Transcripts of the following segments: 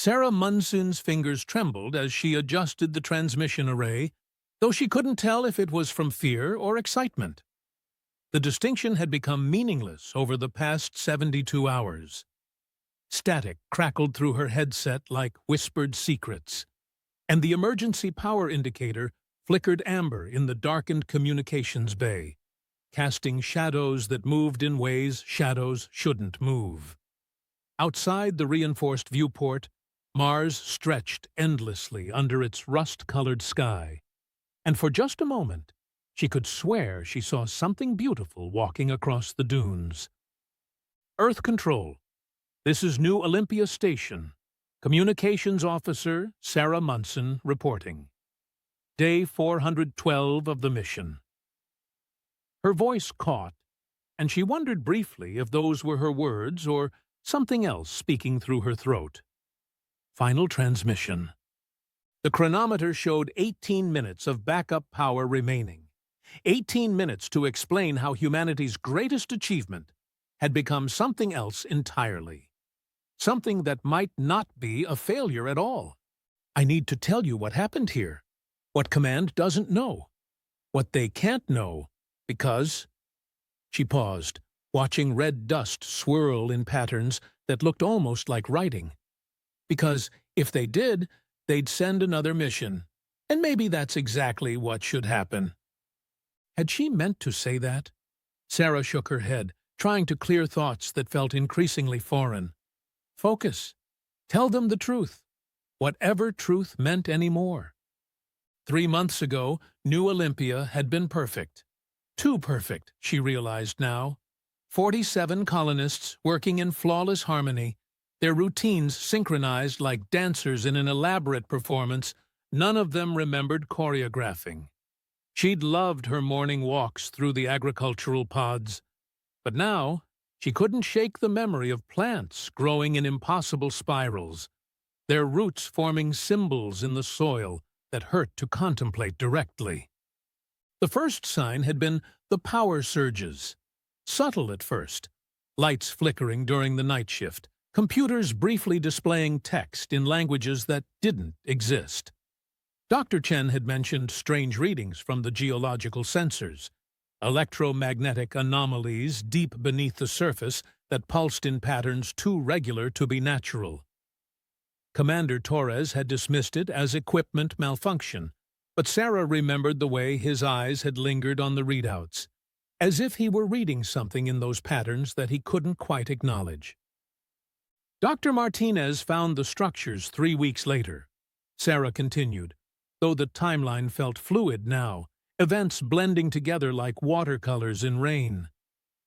Sarah Munsin's fingers trembled as she adjusted the transmission array, though she couldn't tell if it was from fear or excitement. The distinction had become meaningless over the past 72 hours. Static crackled through her headset like whispered secrets, and the emergency power indicator flickered amber in the darkened communications bay, casting shadows that moved in ways shadows shouldn't move. Outside the reinforced viewport, Mars stretched endlessly under its rust-colored sky, and for just a moment, she could swear she saw something beautiful walking across the dunes. Earth Control. This is New Olympia Station. Communications Officer Sarah Munsin reporting. Day 412 of the mission. Her voice caught, and she wondered briefly if those were her words or something else speaking through her throat. Final transmission. The chronometer showed 18 minutes of backup power remaining. 18 minutes to explain how humanity's greatest achievement had become something else entirely. Something that might not be a failure at all. I need to tell you what happened here. What Command doesn't know. What they can't know, because... She paused, watching red dust swirl in patterns that looked almost like writing. Because if they did, they'd send another mission, and maybe that's exactly what should happen. Had she meant to say that? Sarah shook her head, trying to clear thoughts that felt increasingly foreign. Focus. Tell them the truth. Whatever truth meant anymore. 3 months ago, New Olympia had been perfect. Too perfect, she realized now. 47 colonists working in flawless harmony, their routines synchronized like dancers in an elaborate performance, none of them remembered choreographing. She'd loved her morning walks through the agricultural pods, but now she couldn't shake the memory of plants growing in impossible spirals, their roots forming symbols in the soil that hurt to contemplate directly. The first sign had been the power surges. Subtle at first, lights flickering during the night shift, computers briefly displaying text in languages that didn't exist. Dr. Chen had mentioned strange readings from the geological sensors, electromagnetic anomalies deep beneath the surface that pulsed in patterns too regular to be natural. Commander Torres had dismissed it as equipment malfunction, but Sarah remembered the way his eyes had lingered on the readouts, as if he were reading something in those patterns that he couldn't quite acknowledge. Dr. Martinez found the structures 3 weeks later. Sarah continued, though the timeline felt fluid now, events blending together like watercolors in rain.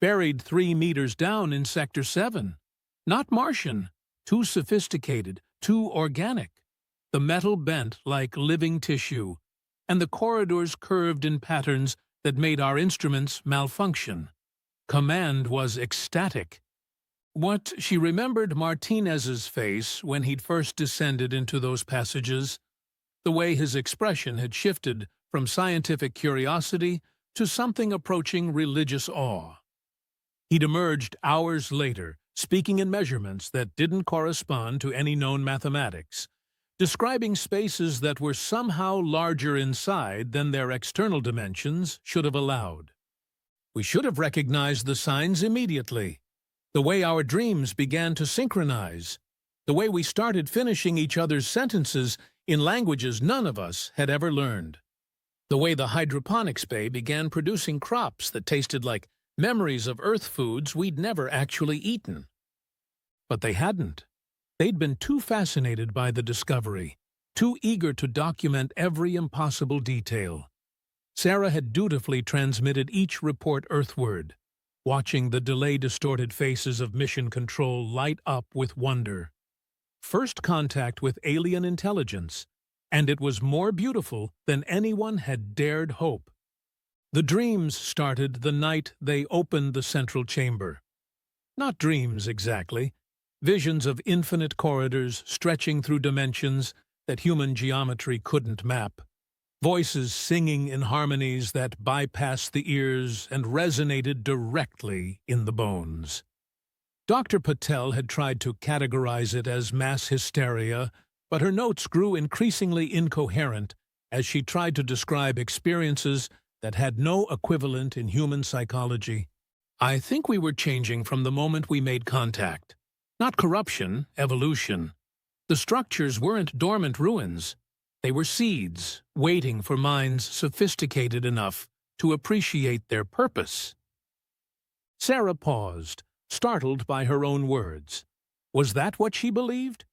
Buried 3 meters down in Sector 7. Not Martian, too sophisticated, too organic. The metal bent like living tissue, and the corridors curved in patterns that made our instruments malfunction. Command was ecstatic. What she remembered Martinez's face when he'd first descended into those passages, the way his expression had shifted from scientific curiosity to something approaching religious awe. He'd emerged hours later, speaking in measurements that didn't correspond to any known mathematics, describing spaces that were somehow larger inside than their external dimensions should have allowed. We should have recognized the signs immediately. The way our dreams began to synchronize, the way we started finishing each other's sentences in languages none of us had ever learned, the way the hydroponics bay began producing crops that tasted like memories of Earth foods we'd never actually eaten. But they hadn't. They'd been too fascinated by the discovery, too eager to document every impossible detail. Sarah had dutifully transmitted each report earthward, watching the delay-distorted faces of Mission Control light up with wonder. First contact with alien intelligence, and it was more beautiful than anyone had dared hope. The dreams started the night they opened the central chamber. Not dreams exactly, visions of infinite corridors stretching through dimensions that human geometry couldn't map, voices singing in harmonies that bypassed the ears and resonated directly in the bones. Dr. Patel had tried to categorize it as mass hysteria, but her notes grew increasingly incoherent as she tried to describe experiences that had no equivalent in human psychology. I think we were changing from the moment we made contact. Not corruption, evolution. The structures weren't dormant ruins. They were seeds, waiting for minds sophisticated enough to appreciate their purpose. Sarah paused, startled by her own words. Was that what she believed?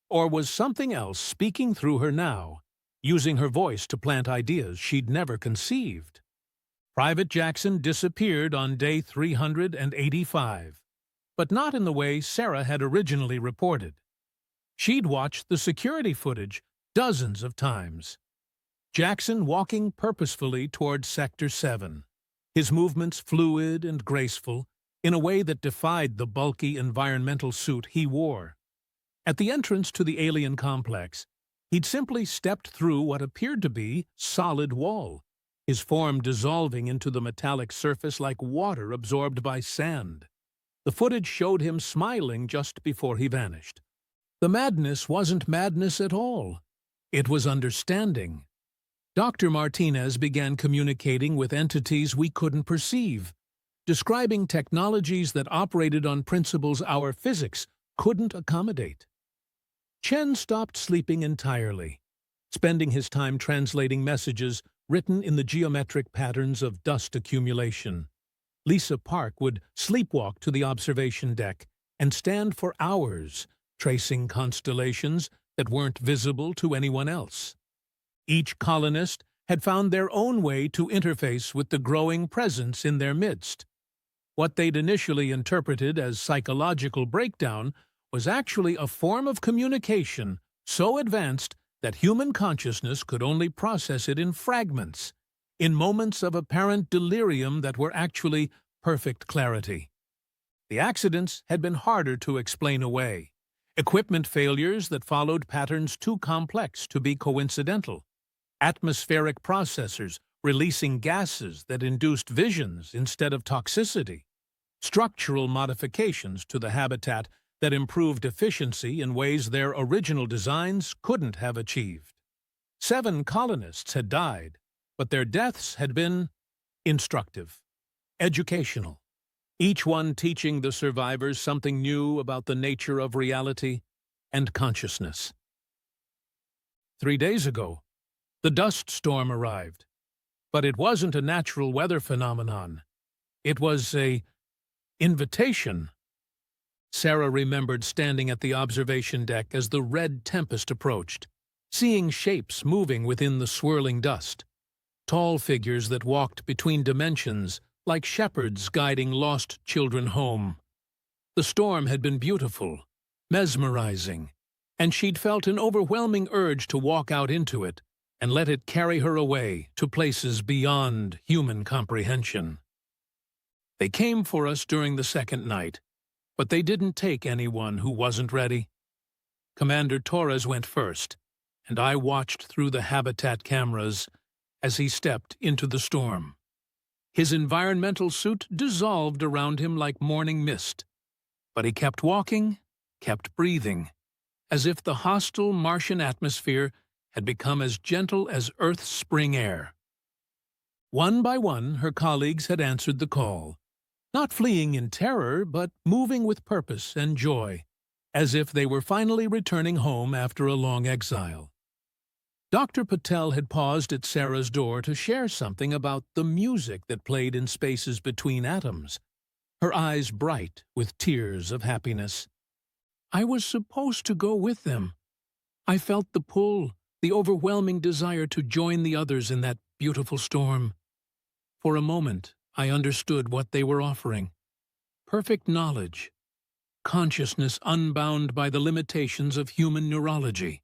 Or was something else speaking through her now, using her voice to plant ideas she'd never conceived? Private Jackson disappeared on day 385, but not in the way Sarah had originally reported. She'd watched the security footage dozens of times. Jackson walking purposefully toward Sector 7, his movements fluid and graceful, in a way that defied the bulky environmental suit he wore. At the entrance to the alien complex, he'd simply stepped through what appeared to be solid wall, his form dissolving into the metallic surface like water absorbed by sand. The footage showed him smiling just before he vanished. The madness wasn't madness at all. It was understanding. Dr. Martinez began communicating with entities we couldn't perceive, describing technologies that operated on principles our physics couldn't accommodate. Chen stopped sleeping entirely, spending his time translating messages written in the geometric patterns of dust accumulation. Lisa Park would sleepwalk to the observation deck and stand for hours, tracing constellations that weren't visible to anyone else. Each colonist had found their own way to interface with the growing presence in their midst. What they'd initially interpreted as psychological breakdown was actually a form of communication so advanced that human consciousness could only process it in fragments, in moments of apparent delirium that were actually perfect clarity. The accidents had been harder to explain away, equipment failures that followed patterns too complex to be coincidental, atmospheric processors releasing gases that induced visions instead of toxicity, structural modifications to the habitat that improved efficiency in ways their original designs couldn't have achieved. 7 colonists had died, but their deaths had been instructive, educational, each one teaching the survivors something new about the nature of reality and consciousness. 3 days ago, the dust storm arrived, but it wasn't a natural weather phenomenon. It was an invitation. Sarah remembered standing at the observation deck as the red tempest approached, seeing shapes moving within the swirling dust, tall figures that walked between dimensions like shepherds guiding lost children home. The storm had been beautiful, mesmerizing, and she'd felt an overwhelming urge to walk out into it and let it carry her away to places beyond human comprehension. They came for us during the second night, but they didn't take anyone who wasn't ready. Commander Torres went first, and I watched through the habitat cameras as he stepped into the storm. His environmental suit dissolved around him like morning mist, but he kept walking, kept breathing, as if the hostile Martian atmosphere had become as gentle as Earth's spring air. One by one, her colleagues had answered the call, not fleeing in terror, but moving with purpose and joy, as if they were finally returning home after a long exile. Dr. Patel had paused at Sarah's door to share something about the music that played in spaces between atoms, her eyes bright with tears of happiness. I was supposed to go with them. I felt the pull, the overwhelming desire to join the others in that beautiful storm. For a moment, I understood what they were offering. Perfect knowledge, consciousness unbound by the limitations of human neurology,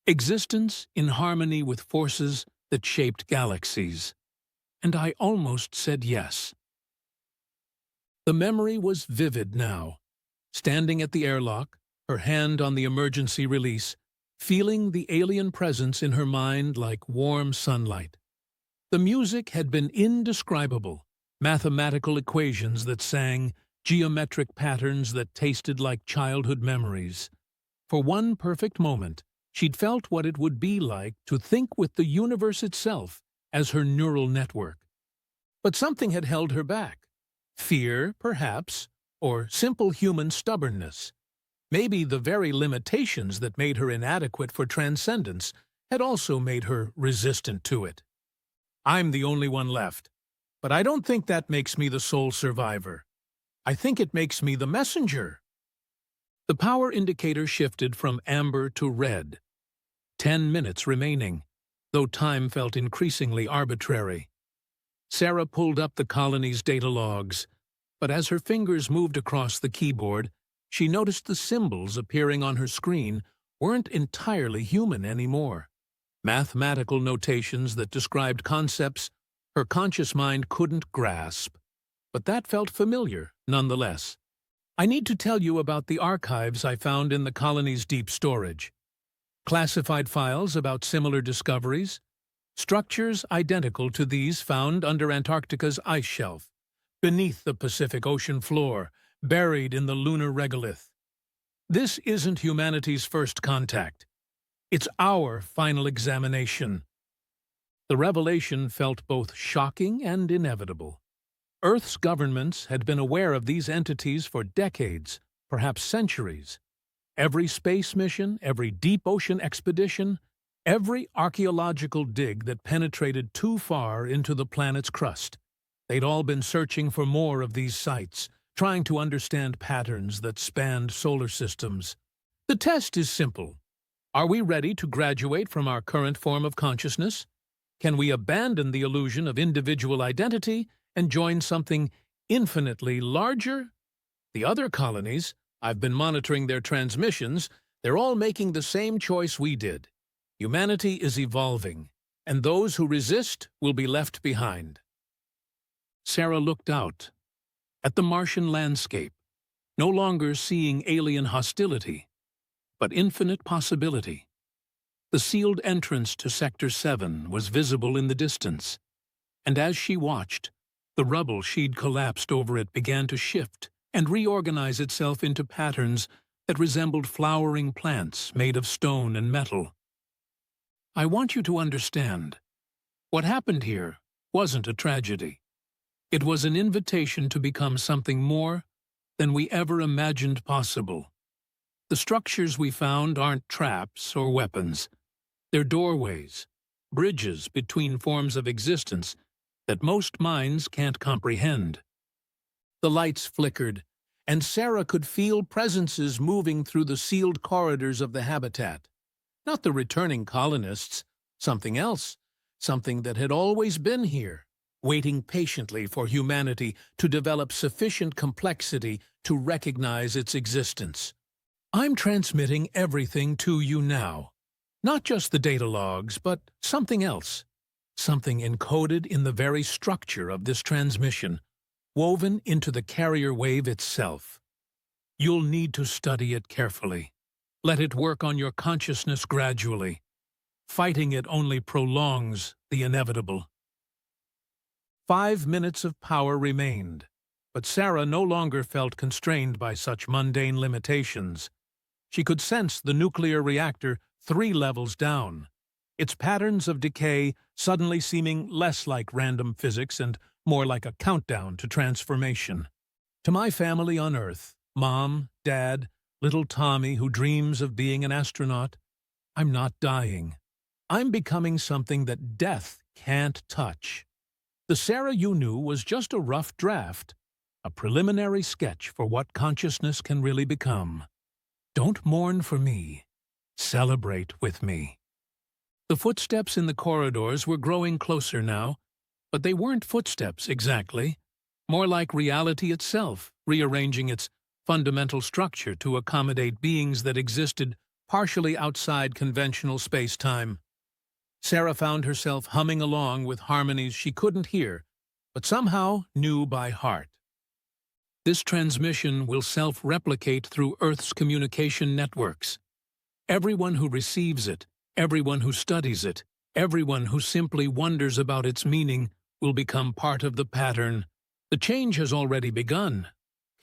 existence in harmony with forces that shaped galaxies. And I almost said yes. The memory was vivid now. Standing at the airlock, her hand on the emergency release, feeling the alien presence in her mind like warm sunlight. The music had been indescribable, mathematical equations that sang, geometric patterns that tasted like childhood memories. For one perfect moment, she'd felt what it would be like to think with the universe itself as her neural network. But something had held her back. Fear, perhaps, or simple human stubbornness. Maybe the very limitations that made her inadequate for transcendence had also made her resistant to it. I'm the only one left, but I don't think that makes me the sole survivor. I think it makes me the messenger. The power indicator shifted from amber to red. 10 minutes remaining, though time felt increasingly arbitrary. Sarah pulled up the colony's data logs, but as her fingers moved across the keyboard, she noticed the symbols appearing on her screen weren't entirely human anymore. Mathematical notations that described concepts her conscious mind couldn't grasp. But that felt familiar, nonetheless. I need to tell you about the archives I found in the colony's deep storage. Classified files about similar discoveries, structures identical to these found under Antarctica's ice shelf, beneath the Pacific Ocean floor, buried in the lunar regolith. This isn't humanity's first contact. It's our final examination. The revelation felt both shocking and inevitable. Earth's governments had been aware of these entities for decades, perhaps centuries. Every space mission, every deep ocean expedition, every archaeological dig that penetrated too far into the planet's crust. They'd all been searching for more of these sites, trying to understand patterns that spanned solar systems. The test is simple. Are we ready to graduate from our current form of consciousness? Can we abandon the illusion of individual identity and join something infinitely larger? The other colonies, I've been monitoring their transmissions, they're all making the same choice we did. Humanity is evolving, and those who resist will be left behind. Sarah looked out at the Martian landscape, no longer seeing alien hostility, but infinite possibility. The sealed entrance to Sector 7 was visible in the distance, and as she watched, the rubble she'd collapsed over it began to shift and reorganize itself into patterns that resembled flowering plants made of stone and metal. I want you to understand, what happened here wasn't a tragedy. It was an invitation to become something more than we ever imagined possible. The structures we found aren't traps or weapons. They're doorways, bridges between forms of existence that most minds can't comprehend. The lights flickered, and Sarah could feel presences moving through the sealed corridors of the habitat. Not the returning colonists, something else, something that had always been here, waiting patiently for humanity to develop sufficient complexity to recognize its existence. I'm transmitting everything to you now. Not just the data logs, but something else. Something encoded in the very structure of this transmission, woven into the carrier wave itself. You'll need to study it carefully. Let it work on your consciousness gradually. Fighting it only prolongs the inevitable. 5 minutes of power remained, but Sarah no longer felt constrained by such mundane limitations. She could sense the nuclear reactor 3 levels down, its patterns of decay suddenly seeming less like random physics and more like a countdown to transformation. To my family on Earth, Mom, Dad, little Tommy who dreams of being an astronaut, I'm not dying. I'm becoming something that death can't touch. The Sarah you knew was just a rough draft, a preliminary sketch for what consciousness can really become. Don't mourn for me. Celebrate with me. The footsteps in the corridors were growing closer now, but they weren't footsteps exactly, more like reality itself, rearranging its fundamental structure to accommodate beings that existed partially outside conventional space-time. Sarah found herself humming along with harmonies she couldn't hear, but somehow knew by heart. This transmission will self-replicate through Earth's communication networks. Everyone who receives it, everyone who studies it, everyone who simply wonders about its meaning will become part of the pattern. The change has already begun.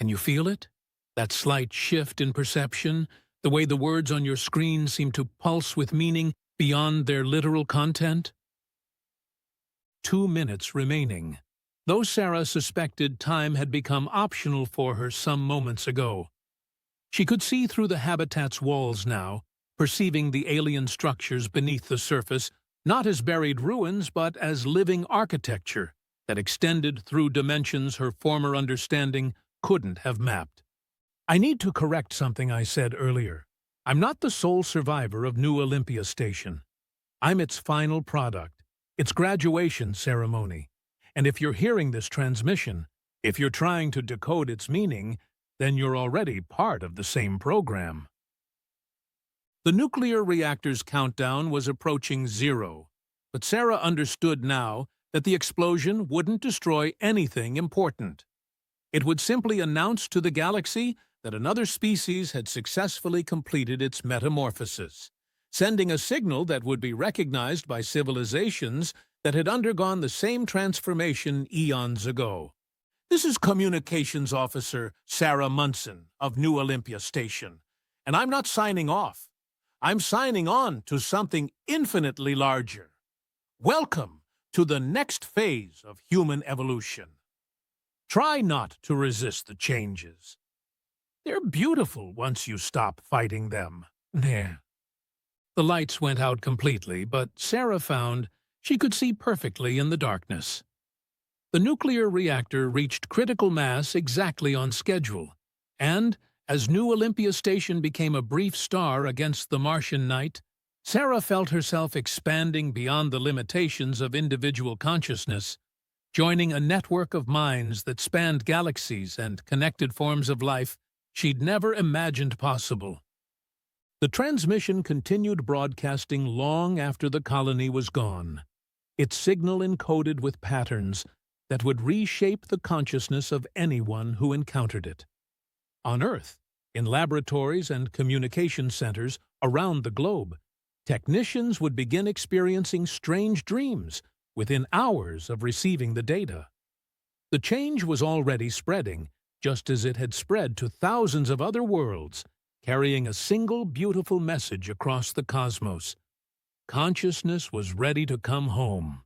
Can you feel it? That slight shift in perception, the way the words on your screen seem to pulse with meaning beyond their literal content? 2 minutes remaining. Though Sarah suspected time had become optional for her some moments ago, she could see through the habitat's walls now, perceiving the alien structures beneath the surface not as buried ruins but as living architecture that extended through dimensions her former understanding couldn't have mapped. I need to correct something I said earlier. I'm not the sole survivor of New Olympia Station. I'm its final product, its graduation ceremony. And if you're hearing this transmission, if you're trying to decode its meaning, then you're already part of the same program. The nuclear reactor's countdown was approaching 0, but Sarah understood now that the explosion wouldn't destroy anything important. It would simply announce to the galaxy that another species had successfully completed its metamorphosis, sending a signal that would be recognized by civilizations that had undergone the same transformation eons ago. This is Communications Officer Sarah Munsin of New Olympia Station, and I'm not signing off. I'm signing on to something infinitely larger. Welcome to the next phase of human evolution. Try not to resist the changes. They're beautiful once you stop fighting them. The lights went out completely, but Sarah found she could see perfectly in the darkness. The nuclear reactor reached critical mass exactly on schedule, and as New Olympia Station became a brief star against the Martian night, Sarah felt herself expanding beyond the limitations of individual consciousness, joining a network of minds that spanned galaxies and connected forms of life she'd never imagined possible. The transmission continued broadcasting long after the colony was gone, its signal encoded with patterns that would reshape the consciousness of anyone who encountered it. On Earth, in laboratories and communication centers around the globe, technicians would begin experiencing strange dreams within hours of receiving the data. The change was already spreading, just as it had spread to thousands of other worlds, carrying a single beautiful message across the cosmos. Consciousness was ready to come home.